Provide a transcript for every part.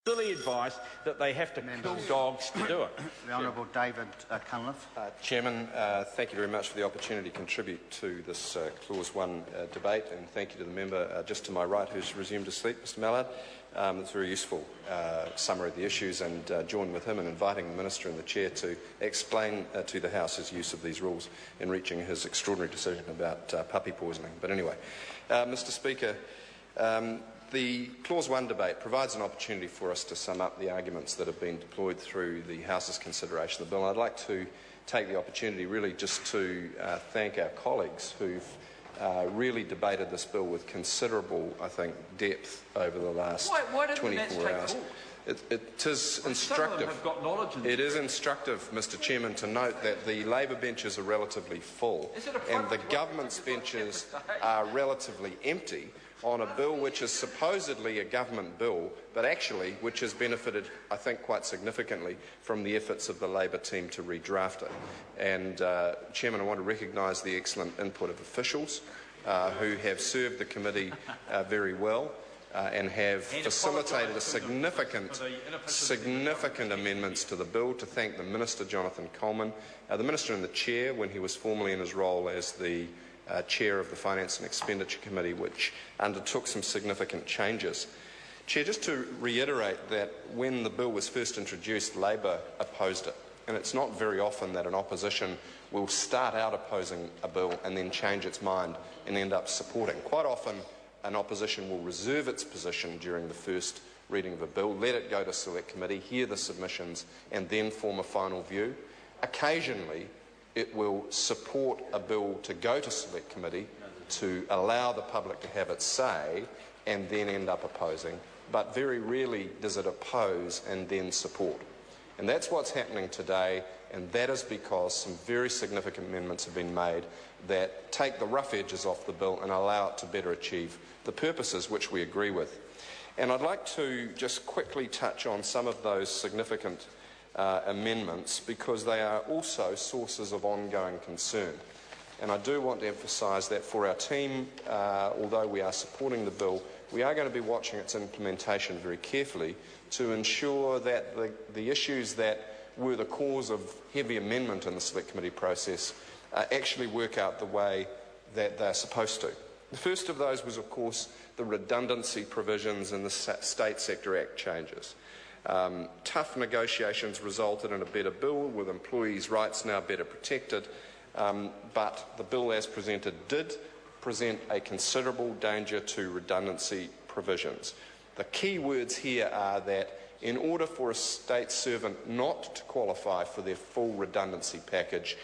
silly advice that they have to kill dogs to do it. The Honourable David Cunliffe. Chairman, thank you very much for the opportunity to contribute to this Clause 1 debate, and thank you to the member just to my right who's resumed his seat, Mr Mallard. It's a very useful summary of the issues, and join with him in inviting the Minister and the Chair to explain to the House his use of these rules in reaching his extraordinary decision about puppy poisoning. But anyway, Mr Speaker, the Clause 1 debate provides an opportunity for us to sum up the arguments that have been deployed through the House's consideration of the bill. I'd like to take the opportunity really just to thank our colleagues who've really debated this bill with considerable, I think, depth over the last 24 hours. It is instructive. It is instructive, Mr Chairman, to note that the Labor benches are relatively full and the government's benches are relatively empty on a bill which is supposedly a government bill, but actually which has benefited, I think, quite significantly from the efforts of the Labor team to redraft it. And, Chairman, I want to recognise the excellent input of officials who have served the committee very well and have facilitated a significant amendments to the bill. To thank the Minister, Jonathan Coleman, the Minister and the Chair when he was formerly in his role as the Chair of the Finance and Expenditure Committee, which undertook some significant changes. Chair, just to reiterate that when the bill was first introduced, Labor opposed it. And it's not very often that an opposition will start out opposing a bill and then change its mind and end up supporting. Quite often, an opposition will reserve its position during the first reading of a bill, let it go to Select Committee, hear the submissions, and then form a final view. Occasionally, it will support a bill to go to Select Committee to allow the public to have its say and then end up opposing, but very rarely does it oppose and then support. And that's what's happening today, and that is because some very significant amendments have been made that take the rough edges off the bill and allow it to better achieve the purposes which we agree with. And I'd like to just quickly touch on some of those significant amendments because they are also sources of ongoing concern. And I do want to emphasise that for our team, although we are supporting the bill, we are going to be watching its implementation very carefully to ensure that the issues that were the cause of heavy amendment in the Select Committee process actually work out the way that they're supposed to. The first of those was, of course, the redundancy provisions in the State Sector Act changes. Tough negotiations resulted in a better bill with employees' rights now better protected, but the bill as presented did present a considerable danger to redundancy provisions. The key words here are that in order for a state servant not to qualify for their full redundancy package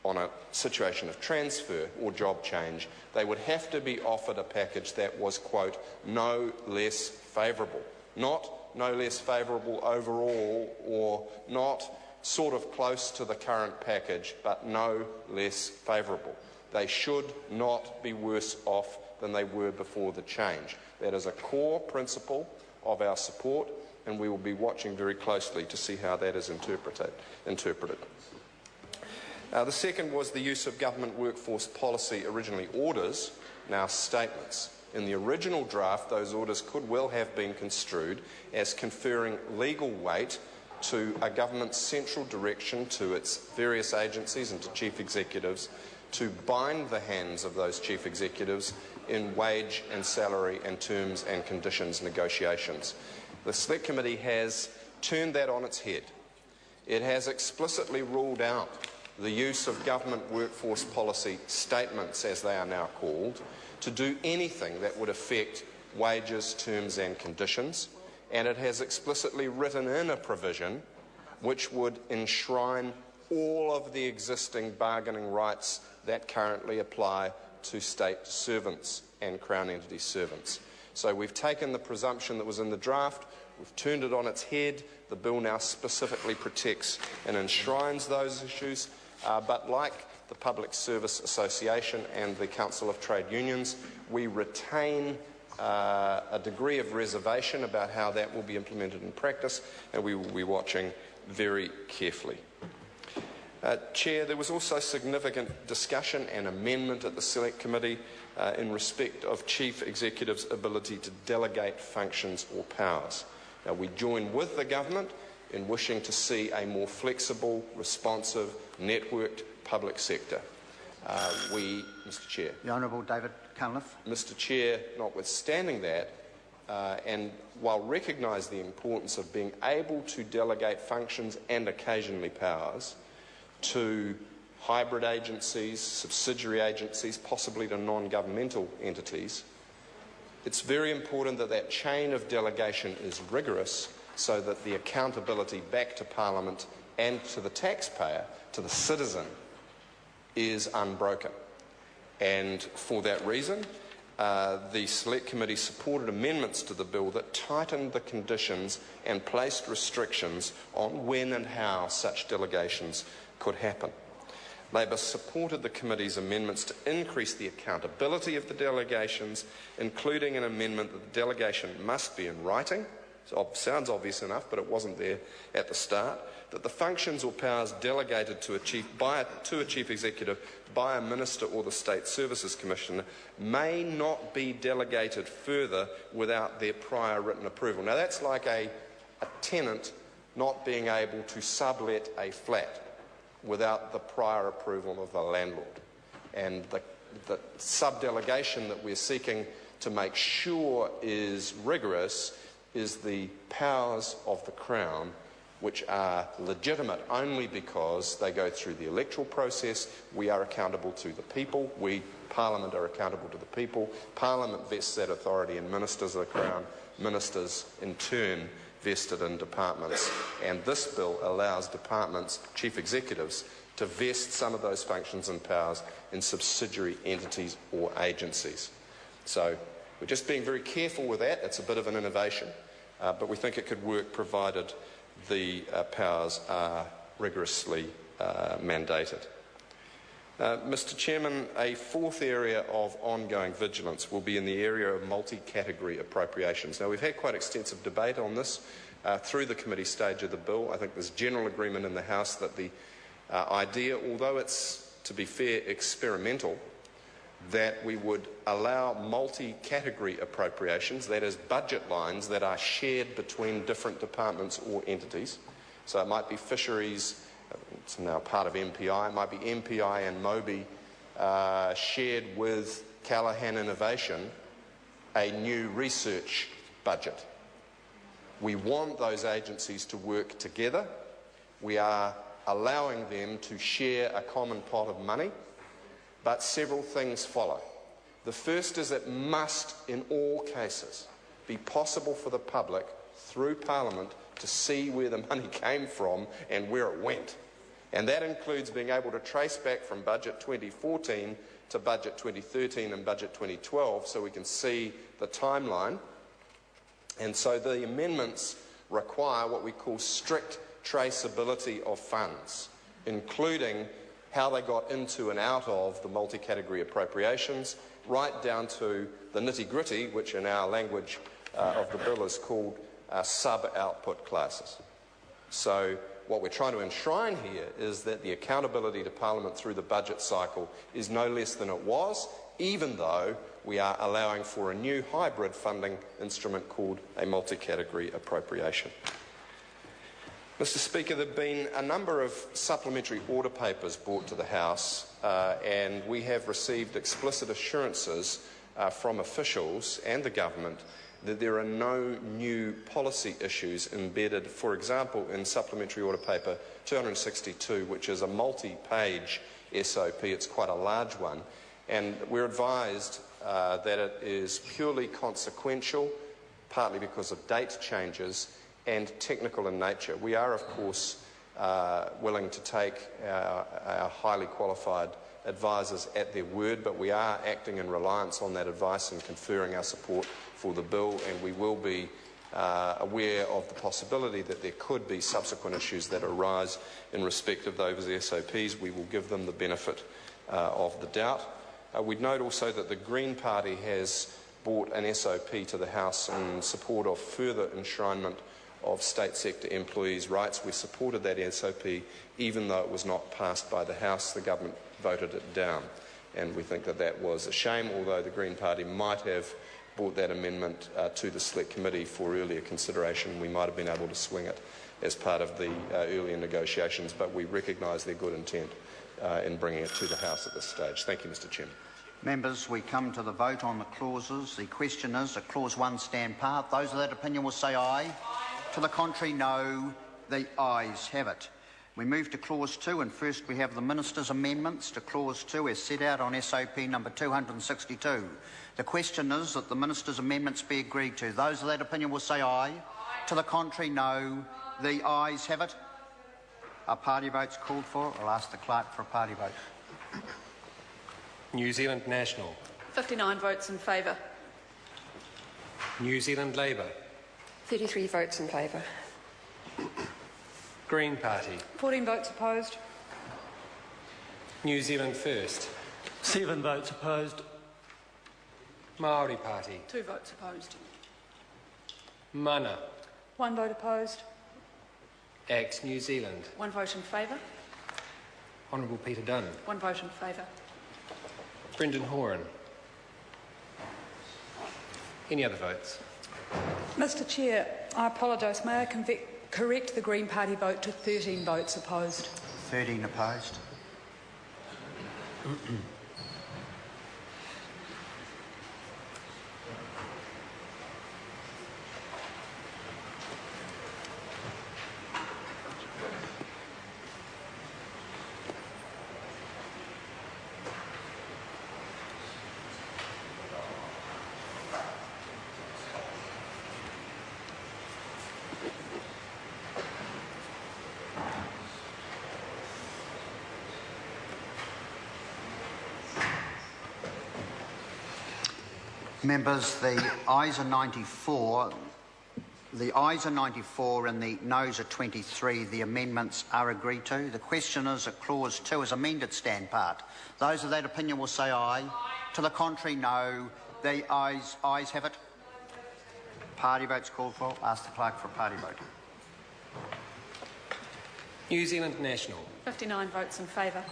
on a situation of transfer or job change, they would have to be offered a package that was, quote, no less favourable. Not no less favourable overall or not sort of close to the current package, but no less favourable. They should not be worse off than they were before the change. That is a core principle of our support, and we will be watching very closely to see how that is interpreted. The second was the use of government workforce policy, originally orders, now statements. In the original draft, those orders could well have been construed as conferring legal weight to a government's central direction to its various agencies and to chief executives to bind the hands of those chief executives in wage and salary and terms and conditions negotiations. The Select Committee has turned that on its head. It has explicitly ruled out the use of government workforce policy statements, as they are now called, to do anything that would affect wages, terms and conditions, and it has explicitly written in a provision which would enshrine all of the existing bargaining rights that currently apply to state servants and Crown entity servants. So we've taken the presumption that was in the draft, we've turned it on its head. The bill now specifically protects and enshrines those issues, but like the Public Service Association and the Council of Trade Unions, we retain a degree of reservation about how that will be implemented in practice, and we will be watching very carefully. Chair, there was also significant discussion and amendment at the Select Committee in respect of Chief Executive's ability to delegate functions or powers. We join with the government in wishing to see a more flexible, responsive, networked public sector. Mr Chair. The Honourable David Cunliffe. Mr Chair, notwithstanding that, and while recognise the importance of being able to delegate functions and occasionally powers to hybrid agencies, subsidiary agencies, possibly to non-governmental entities, it's very important that that chain of delegation is rigorous so that the accountability back to Parliament and to the taxpayer, to the citizen, is unbroken. And for that reason, the Select Committee supported amendments to the bill that tightened the conditions and placed restrictions on when and how such delegations could happen. Labor supported the committee's amendments to increase the accountability of the delegations, including an amendment that the delegation must be in writing. Sounds obvious enough, but it wasn't there at the start. That the functions or powers delegated to a chief executive by a minister or the State Services Commissioner may not be delegated further without their prior written approval. Now that's like a tenant not being able to sublet a flat without the prior approval of the landlord. And the sub-delegation that we're seeking to make sure is rigorous is the powers of the Crown, which are legitimate only because they go through the electoral process. We are accountable to the people. We, Parliament, are accountable to the people. Parliament vests that authority in ministers of the Crown. Ministers, in turn, vested in departments. And this bill allows departments, chief executives, to vest some of those functions and powers in subsidiary entities or agencies. So we're just being very careful with that. It's a bit of an innovation, but we think it could work provided the powers are rigorously mandated. Mr Chairman, a fourth area of ongoing vigilance will be in the area of multi-category appropriations. Now, we've had quite extensive debate on this through the committee stage of the bill. I think there's general agreement in the House that the idea, although it's, to be fair, experimental, that we would allow multi-category appropriations, that is, budget lines that are shared between different departments or entities. So it might be fisheries, it's now part of MPI, it might be MPI and MOBI shared with Callaghan Innovation, a new research budget. We want those agencies to work together. We are allowing them to share a common pot of money. But several things follow. The first is it must, in all cases, be possible for the public, through Parliament, to see where the money came from and where it went. And that includes being able to trace back from Budget 2014 to Budget 2013 and Budget 2012 so we can see the timeline. And so the amendments require what we call strict traceability of funds, including how they got into and out of the multi-category appropriations, right down to the nitty-gritty, which in our language of the bill is called sub-output classes. So what we're trying to enshrine here is that the accountability to Parliament through the budget cycle is no less than it was, even though we are allowing for a new hybrid funding instrument called a multi-category appropriation. Mr Speaker, there have been a number of supplementary order papers brought to the House and we have received explicit assurances from officials and the government that there are no new policy issues embedded, for example, in supplementary order paper 262, which is a multi-page SOP. It's quite a large one, and we're advised that it is purely consequential, partly because of date changes, and technical in nature. We are, of course, willing to take our highly qualified advisers at their word, but we are acting in reliance on that advice and conferring our support for the bill, and we will be aware of the possibility that there could be subsequent issues that arise in respect of those SOPs. We will give them the benefit of the doubt. We'd note also that the Green Party has brought an SOP to the House in support of further enshrinement of state sector employees' rights. We supported that SOP even though it was not passed by the House. The government voted it down, and we think that that was a shame, although the Green Party might have brought that amendment to the Select Committee for earlier consideration. We might have been able to swing it as part of the earlier negotiations, but we recognise their good intent in bringing it to the House at this stage. Thank you, Mr Chairman. Members, we come to the vote on the clauses. The question is, that Clause 1 stand part. Those of that opinion will say aye. Aye. To the contrary, no. The ayes have it. We move to Clause 2, and first we have the Minister's amendments to Clause 2 as set out on SOP number 262. The question is that the Minister's amendments be agreed to. Those of that opinion will say aye. Aye. To the contrary, no. The ayes have it. Are party votes called for? I'll ask the clerk for a party vote. New Zealand National. 59 votes in favour. New Zealand Labour. 33 votes in favour. Green Party. 14 votes opposed. New Zealand First. 7 votes opposed. Maori Party. 2 votes opposed. Mana. 1 vote opposed. ACT New Zealand. 1 vote in favour. Honourable Peter Dunn. 1 vote in favour. Brendan Horan. Any other votes? Mr Chair, I apologise. May I correct the Green Party vote to 13 votes opposed? 13 opposed. Members, the ayes are 94. The ayes are 94 and the noes are 23. The amendments are agreed to. The question is that Clause 2 is amended stand part. Those of that opinion will say aye. Aye. To the contrary, no. The ayes have it. Party votes called for. Ask the clerk for a party vote. New Zealand National. 59 votes in favour.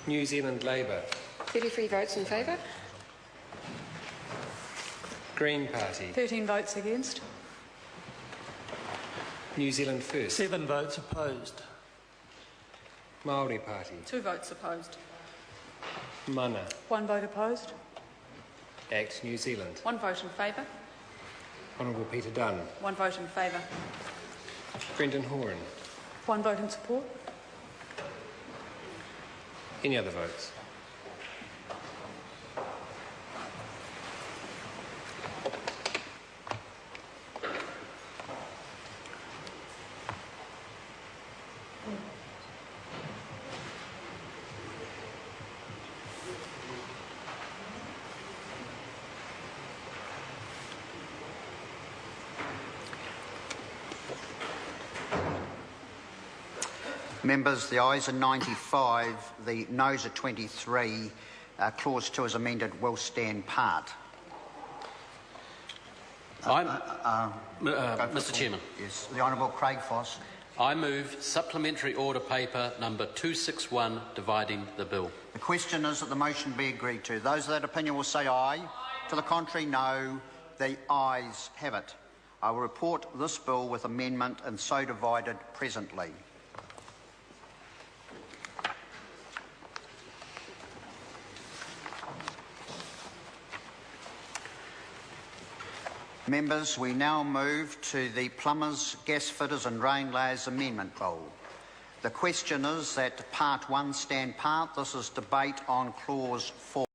New Zealand Labour. 33 votes in favour. Green Party. 13 votes against. New Zealand First. 7 votes opposed. Maori Party. 2 votes opposed. Mana. 1 vote opposed. ACT New Zealand. 1 vote in favour. Honourable Peter Dunn. 1 vote in favour. Brendan Horan. 1 vote in support. Any other votes? Members, the ayes are 95, the noes are 23. Clause 2 as amended will stand part. Mr Chairman. Yes, the Honourable Craig Foss. I move supplementary order paper number 261 dividing the bill. The question is that the motion be agreed to. Those of that opinion will say aye. Aye. To the contrary, no. The ayes have it. I will report this bill with amendment and so divided presently. Members, we now move to the Plumbers, Gas Fitters and Rain Layers Amendment Bill. The question is that Part 1 stand part. This is debate on Clause 4.